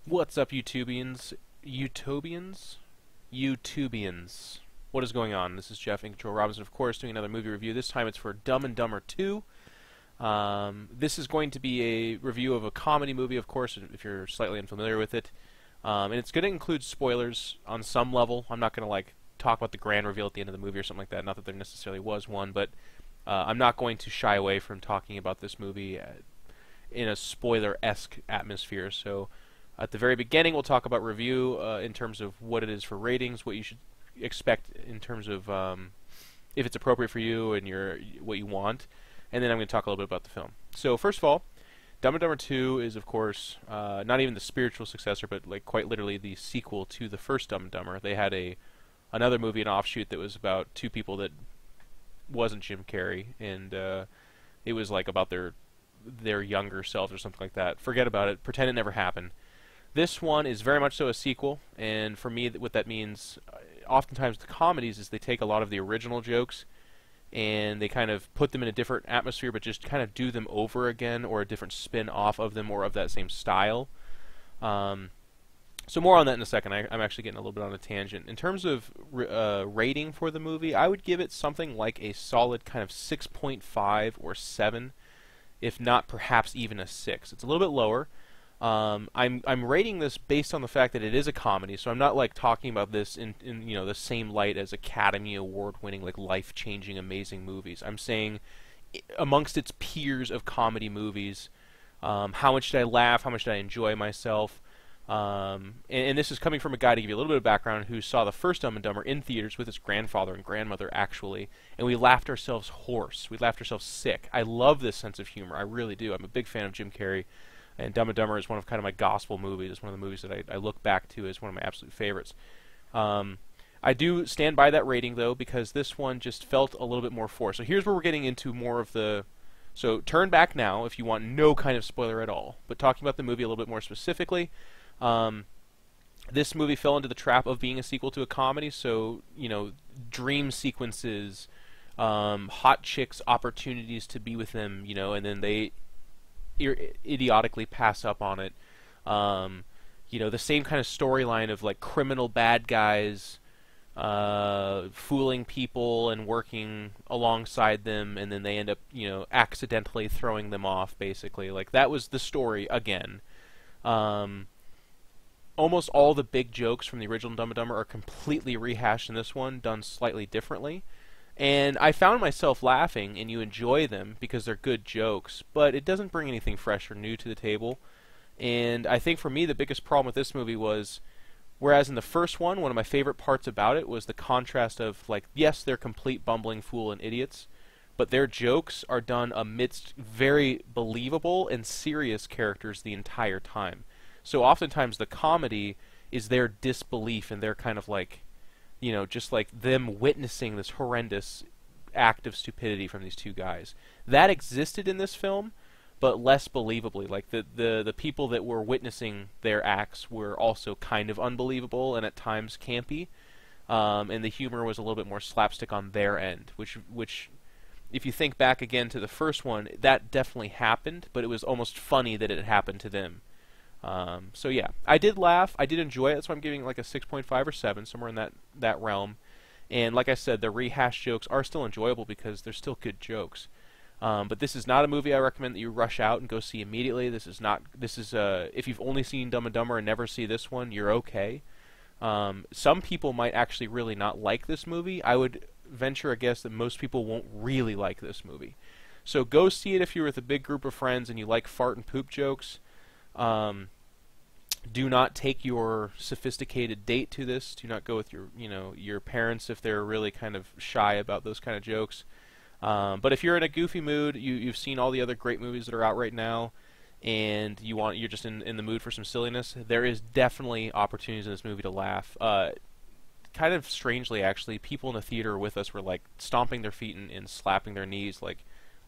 What's up, YouTubians? YouTubians? What is going on? This is Jeff iNcontroL Robinson, of course, doing another movie review. This time it's for Dumb and Dumber 2. This is going to be a review of a comedy movie, of course, if you're slightly unfamiliar with it. And it's going to include spoilers on some level. I'm not going to talk about the grand reveal at the end of the movie or something like that. Not that there necessarily was one, but I'm not going to shy away from talking about this movie in a spoiler-esque atmosphere. So at the very beginning, we'll talk about review in terms of what it is for ratings, what you should expect in terms of if it's appropriate for you and what you want, and then I'm going to talk a little bit about the film. So first of all, Dumb and Dumber 2 is, of course, not even the spiritual successor, but quite literally the sequel to the first Dumb and Dumber. They had another movie, an offshoot, that was about two people that wasn't Jim Carrey, and it was about their younger selves or something like that. Forget about it. Pretend it never happened. This one is very much so a sequel, and for me, what that means, oftentimes the comedies, is they take a lot of the original jokes and they kind of put them in a different atmosphere, but just kind of do them over again, or a different spin off of them, or of that same style. So more on that in a second. I'm actually getting a little bit on a tangent. In terms of rating for the movie, I would give it something like a solid kind of 6.5 or 7, if not perhaps even a 6. It's a little bit lower. I'm rating this based on the fact that it is a comedy, so I'm not talking about this in the same light as Academy Award-winning, life-changing, amazing movies. I'm saying amongst its peers of comedy movies, how much did I laugh? How much did I enjoy myself? And this is coming from a guy, to give you a little bit of background, who saw the first Dumb and Dumber in theaters with his grandfather and grandmother, actually, and we laughed ourselves hoarse. We laughed ourselves sick. I love this sense of humor. I really do. I'm a big fan of Jim Carrey. And Dumb and Dumber is one of kind of my gospel movies. It's one of the movies that I look back to as one of my absolute favorites. I do stand by that rating, though, because this one just felt a little bit more forced. So here's where we're getting into more of the... So turn back now if you want no kind of spoiler at all. But talking about the movie a little bit more specifically, this movie fell into the trap of being a sequel to a comedy. So, dream sequences, hot chicks' opportunities to be with them, and then they idiotically pass up on it. The same kind of storyline of criminal bad guys fooling people and working alongside them, and then they end up accidentally throwing them off, basically. That was the story again. Almost all the big jokes from the original Dumb and Dumber are completely rehashed in this one, done slightly differently. And I found myself laughing, and you enjoy them because they're good jokes, but it doesn't bring anything fresh or new to the table. And I think for me the biggest problem with this movie was, whereas in the first one of my favorite parts about it was the contrast of, yes, they're complete bumbling fool and idiots, but their jokes are done amidst very believable and serious characters the entire time. So oftentimes the comedy is their disbelief and their kind of just them witnessing this horrendous act of stupidity from these two guys. That existed in this film, but less believably. The people that were witnessing their acts were also kind of unbelievable and at times campy, and the humor was a little bit more slapstick on their end, which if you think back again to the first one, that definitely happened, but it was almost funny that it happened to them. So yeah, I did laugh, I did enjoy it, that's why I'm giving a 6.5 or 7, somewhere in that realm. And like I said, the rehash jokes are still enjoyable because they're still good jokes. But this is not a movie I recommend that you rush out and go see immediately. This is if you've only seen Dumb and Dumber and never see this one, you're okay. Some people might actually really not like this movie. I would venture a guess that most people won't really like this movie. So go see it if you're with a big group of friends and you like fart and poop jokes. Do not take your sophisticated date to this. Do not go with your parents if they're really kind of shy about those kind of jokes. But if you're in a goofy mood, you've seen all the other great movies that are out right now, and you're just in the mood for some silliness, there is definitely opportunities in this movie to laugh. Kind of strangely, actually, people in the theater with us were stomping their feet and slapping their knees,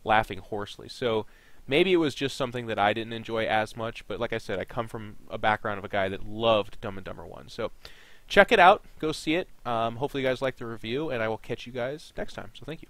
laughing hoarsely. So maybe it was just something that I didn't enjoy as much, but like I said, I come from a background of a guy that loved Dumb and Dumber 1. So check it out. Go see it. Hopefully you guys like the review, and I will catch you guys next time. So thank you.